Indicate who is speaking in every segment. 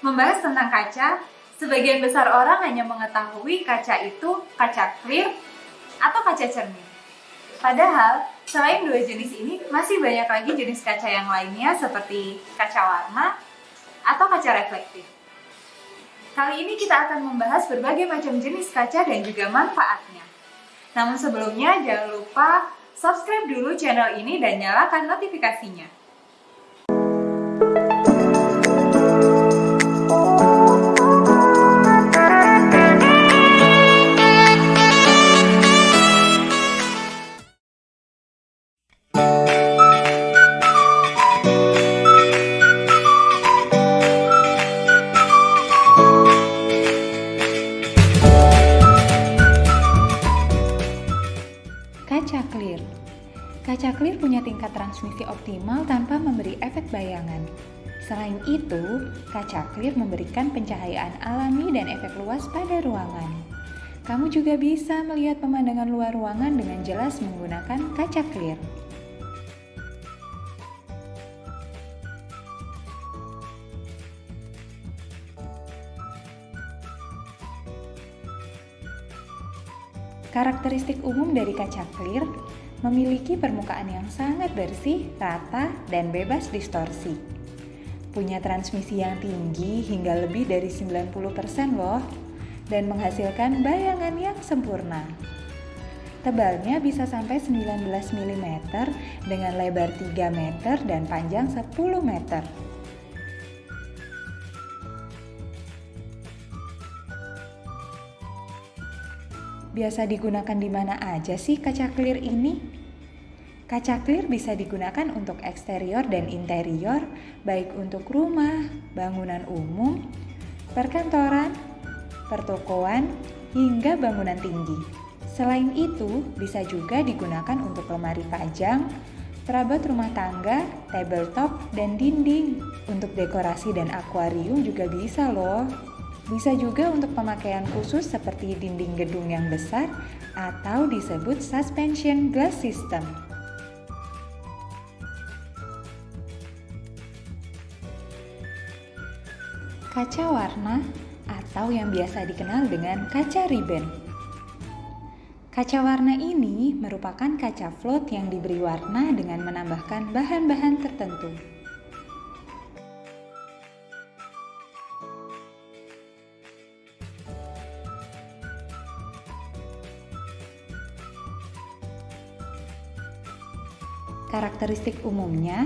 Speaker 1: Membahas tentang kaca, sebagian besar orang hanya mengetahui kaca itu kaca clear atau kaca cermin. Padahal, selain dua jenis ini, masih banyak lagi jenis kaca yang lainnya seperti kaca warna atau kaca reflektif. Kali ini kita akan membahas berbagai macam jenis kaca dan juga manfaatnya. Namun sebelumnya, jangan lupa subscribe dulu channel ini dan nyalakan notifikasinya.
Speaker 2: Kaca clear. Kaca clear punya tingkat transmisi optimal tanpa memberi efek bayangan. Selain itu, kaca clear memberikan pencahayaan alami dan efek luas pada ruangan. Kamu juga bisa melihat pemandangan luar ruangan dengan jelas menggunakan kaca clear. Karakteristik umum dari kaca clear memiliki permukaan yang sangat bersih, rata, dan bebas distorsi. Punya transmisi yang tinggi hingga lebih dari 90% loh, dan menghasilkan bayangan yang sempurna. Tebalnya bisa sampai 19 mm dengan lebar 3 meter dan panjang 10 meter. Biasa digunakan di mana aja sih kaca clear ini? Kaca clear bisa digunakan untuk eksterior dan interior, baik untuk rumah, bangunan umum, perkantoran, pertokoan, hingga bangunan tinggi. Selain itu, bisa juga digunakan untuk lemari pajang, perabot rumah tangga, tabletop, dan dinding. Untuk dekorasi dan akuarium juga bisa loh. Bisa juga untuk pemakaian khusus seperti dinding gedung yang besar atau disebut suspension glass system. Kaca warna atau yang biasa dikenal dengan kaca ribbon. Kaca warna ini merupakan kaca float yang diberi warna dengan menambahkan bahan-bahan tertentu. Karakteristik umumnya,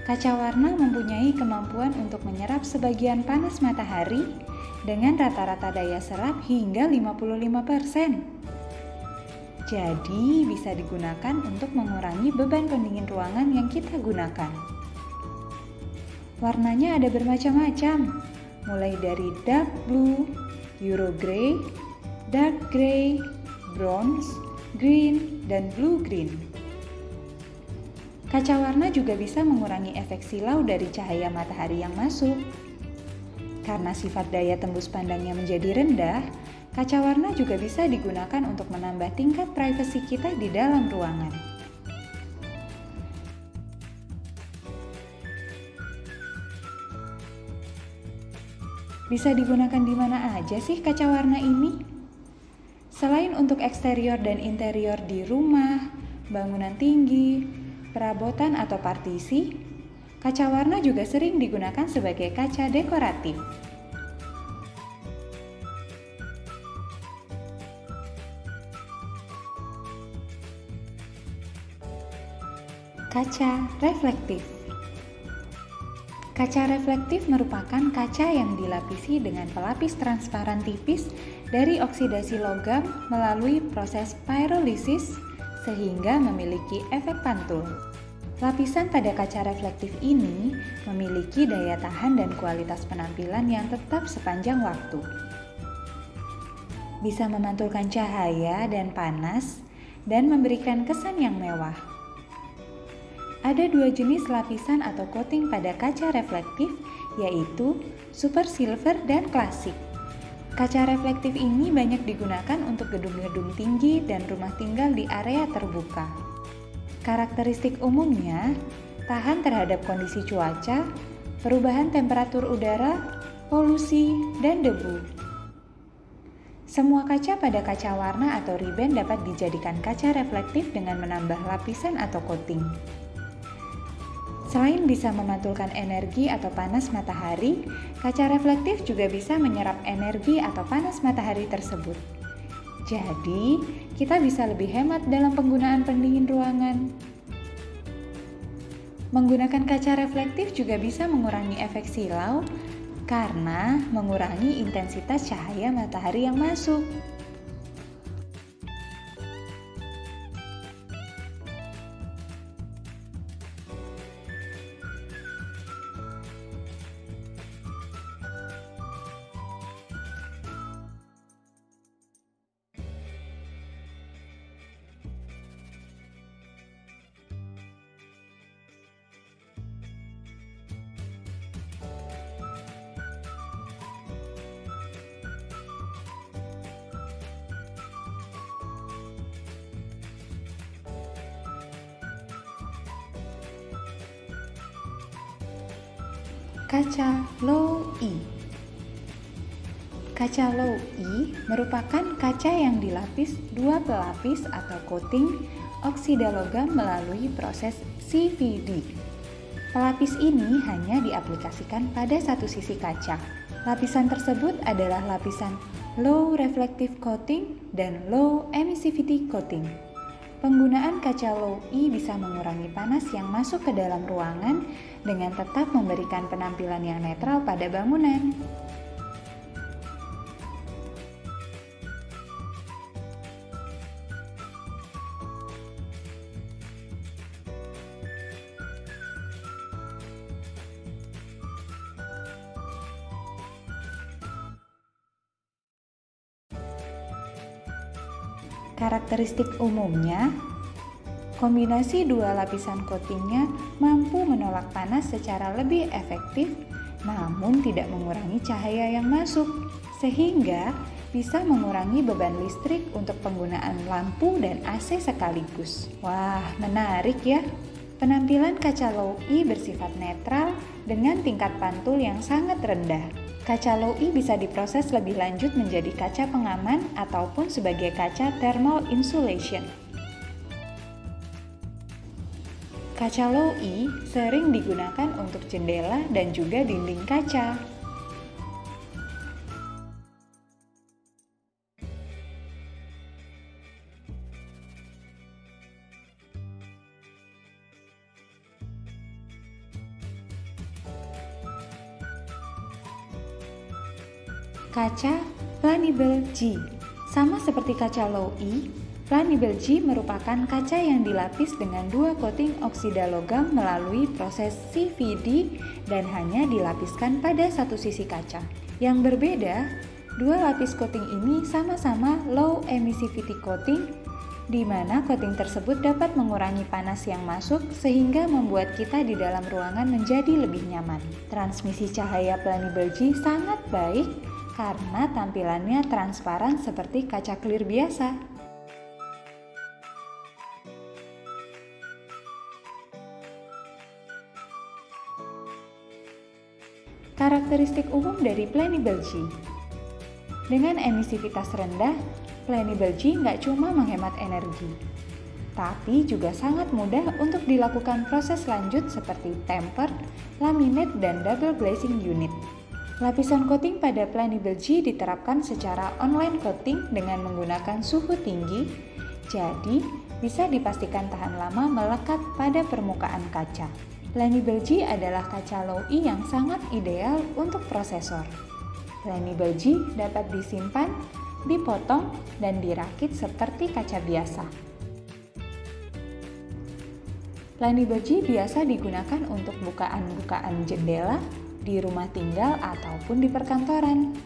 Speaker 2: kaca warna mempunyai kemampuan untuk menyerap sebagian panas matahari dengan rata-rata daya serap hingga 55%. Jadi bisa digunakan untuk mengurangi beban pendingin ruangan yang kita gunakan. Warnanya ada bermacam-macam, mulai dari dark blue, euro grey, dark grey, bronze, green, dan blue green. Kaca warna juga bisa mengurangi efek silau dari cahaya matahari yang masuk. Karena sifat daya tembus pandangnya menjadi rendah, kaca warna juga bisa digunakan untuk menambah tingkat privasi kita di dalam ruangan. Bisa digunakan di mana aja sih kaca warna ini? Selain untuk eksterior dan interior di rumah, bangunan tinggi, perabotan atau partisi, kaca warna juga sering digunakan sebagai kaca dekoratif. Kaca reflektif. Kaca reflektif merupakan kaca yang dilapisi dengan pelapis transparan tipis dari oksidasi logam melalui proses pyrolisis sehingga memiliki efek pantul. Lapisan pada kaca reflektif ini memiliki daya tahan dan kualitas penampilan yang tetap sepanjang waktu. Bisa memantulkan cahaya dan panas dan memberikan kesan yang mewah. Ada dua jenis lapisan atau coating pada kaca reflektif, yaitu super silver dan klasik. Kaca reflektif ini banyak digunakan untuk gedung-gedung tinggi dan rumah tinggal di area terbuka. Karakteristik umumnya, tahan terhadap kondisi cuaca, perubahan temperatur udara, polusi, dan debu. Semua kaca pada kaca warna atau riben dapat dijadikan kaca reflektif dengan menambah lapisan atau coating. Selain bisa memantulkan energi atau panas matahari, kaca reflektif juga bisa menyerap energi atau panas matahari tersebut. Jadi, kita bisa lebih hemat dalam penggunaan pendingin ruangan. Menggunakan kaca reflektif juga bisa mengurangi efek silau karena mengurangi intensitas cahaya matahari yang masuk. Kaca Low E. Kaca Low E merupakan kaca yang dilapis dua pelapis atau coating oksida logam melalui proses CVD. Pelapis ini hanya diaplikasikan pada satu sisi kaca. Lapisan tersebut adalah lapisan Low Reflective Coating dan Low Emissivity Coating. Penggunaan kaca Low E bisa mengurangi panas yang masuk ke dalam ruangan dengan tetap memberikan penampilan yang netral pada bangunan. Karakteristik umumnya, kombinasi dua lapisan coatingnya mampu menolak panas secara lebih efektif, namun tidak mengurangi cahaya yang masuk, sehingga bisa mengurangi beban listrik untuk penggunaan lampu dan AC sekaligus. Wah, menarik ya! Penampilan kaca Low E bersifat netral dengan tingkat pantul yang sangat rendah. Kaca Low E bisa diproses lebih lanjut menjadi kaca pengaman ataupun sebagai kaca thermal insulation. Kaca Low E sering digunakan untuk jendela dan juga dinding kaca. Kaca Planable G. Sama seperti kaca Low E, Planable G merupakan kaca yang dilapis dengan dua coating oksida logam melalui proses CVD dan hanya dilapiskan pada satu sisi kaca. Yang berbeda, dua lapis coating ini sama-sama low emissivity coating, di mana coating tersebut dapat mengurangi panas yang masuk sehingga membuat kita di dalam ruangan menjadi lebih nyaman. Transmisi cahaya Planable G sangat baik karena tampilannya transparan seperti kaca clear biasa. Karakteristik umum dari Planable G. Dengan emisivitas rendah, Planable G nggak cuma menghemat energi, tapi juga sangat mudah untuk dilakukan proses lanjut seperti temper, laminate, dan double glazing unit. Lapisan coating pada Planable G diterapkan secara online coating dengan menggunakan suhu tinggi, jadi bisa dipastikan tahan lama melekat pada permukaan kaca. Planable G adalah kaca Low E yang sangat ideal untuk prosesor. Planable G dapat disimpan, dipotong, dan dirakit seperti kaca biasa. Planable G biasa digunakan untuk bukaan-bukaan jendela, di rumah tinggal ataupun di perkantoran.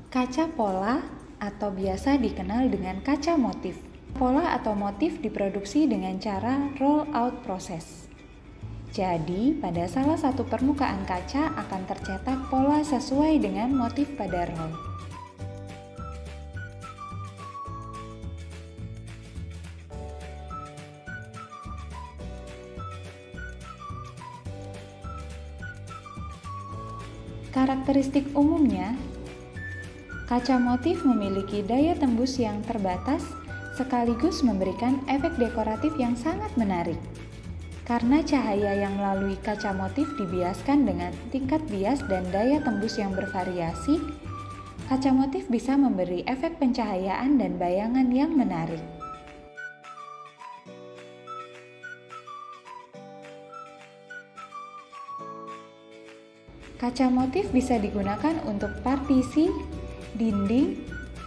Speaker 2: Kaca pola atau biasa dikenal dengan kaca motif. Pola atau motif diproduksi dengan cara roll out proses. Jadi, pada salah satu permukaan kaca akan tercetak pola sesuai dengan motif pada roll. Karakteristik umumnya, kaca motif memiliki daya tembus yang terbatas sekaligus memberikan efek dekoratif yang sangat menarik. Karena cahaya yang melalui kaca motif dibiaskan dengan tingkat bias dan daya tembus yang bervariasi, kaca motif bisa memberi efek pencahayaan dan bayangan yang menarik. Kaca motif bisa digunakan untuk partisi, dinding,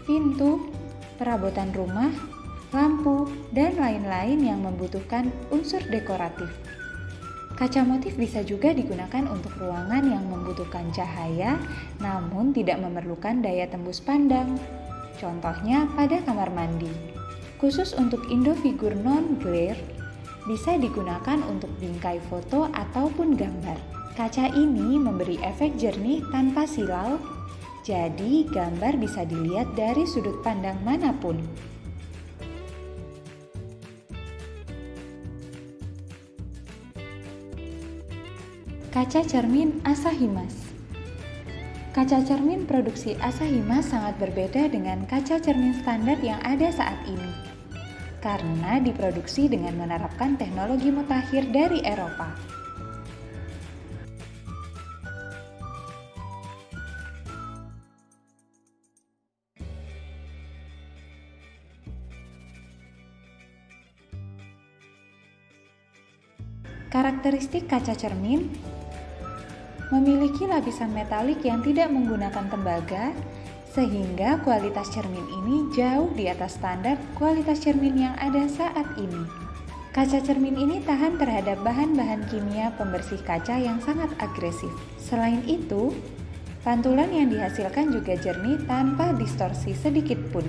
Speaker 2: pintu, perabotan rumah, lampu, dan lain-lain yang membutuhkan unsur dekoratif. Kaca motif bisa juga digunakan untuk ruangan yang membutuhkan cahaya namun tidak memerlukan daya tembus pandang. Contohnya pada kamar mandi. Khusus untuk Indofigur non-glare, bisa digunakan untuk bingkai foto ataupun gambar. Kaca ini memberi efek jernih tanpa silau, jadi gambar bisa dilihat dari sudut pandang manapun. Kaca cermin Asahimas. Kaca cermin produksi Asahimas sangat berbeda dengan kaca cermin standar yang ada saat ini, karena diproduksi dengan menerapkan teknologi mutakhir dari Eropa. Karakteristik kaca cermin memiliki lapisan metalik yang tidak menggunakan tembaga, sehingga kualitas cermin ini jauh di atas standar kualitas cermin yang ada saat ini. Kaca cermin ini tahan terhadap bahan-bahan kimia pembersih kaca yang sangat agresif. Selain itu, pantulan yang dihasilkan juga jernih tanpa distorsi sedikit pun.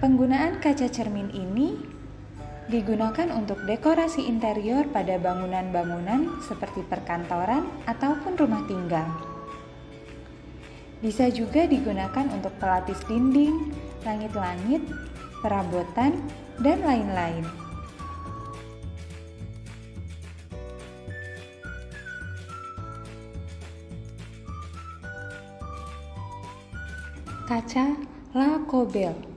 Speaker 2: Penggunaan kaca cermin ini digunakan untuk dekorasi interior pada bangunan-bangunan seperti perkantoran ataupun rumah tinggal. Bisa juga digunakan untuk pelapis dinding, langit-langit, perabotan, dan lain-lain. Kaca Lacobel.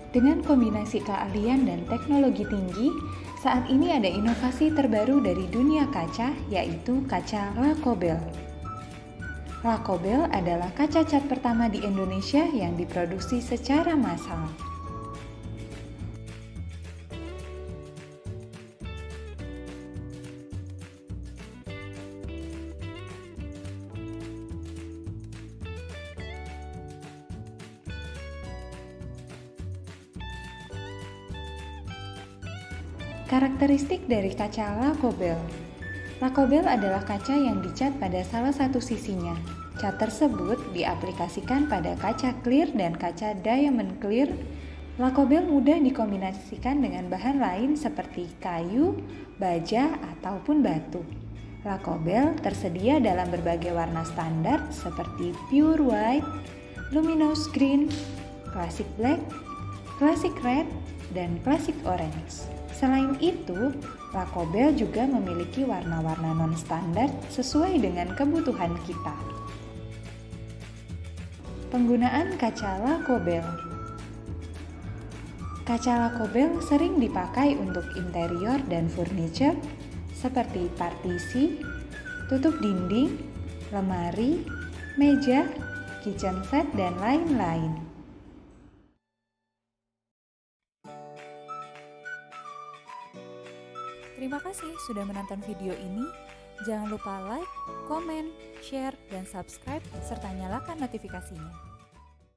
Speaker 2: Dengan kombinasi keahlian dan teknologi tinggi, saat ini ada inovasi terbaru dari dunia kaca, yaitu kaca Lacobel. Lacobel adalah kaca cat pertama di Indonesia yang diproduksi secara massal. Karakteristik dari kaca Lacobel. Lacobel adalah kaca yang dicat pada salah satu sisinya. Cat tersebut diaplikasikan pada kaca clear dan kaca diamond clear. Lacobel mudah dikombinasikan dengan bahan lain seperti kayu, baja, ataupun batu. Lacobel tersedia dalam berbagai warna standar seperti pure white, luminous green, classic black, classic red, dan classic orange. Selain itu, Lacobel juga memiliki warna-warna non-standar sesuai dengan kebutuhan kita. Penggunaan kaca Lacobel. Kaca Lacobel sering dipakai untuk interior dan furniture seperti partisi, tutup dinding, lemari, meja, kitchen set, dan lain-lain.
Speaker 3: Terima kasih sudah menonton video ini. Jangan lupa like, komen, share, dan subscribe, serta nyalakan notifikasinya.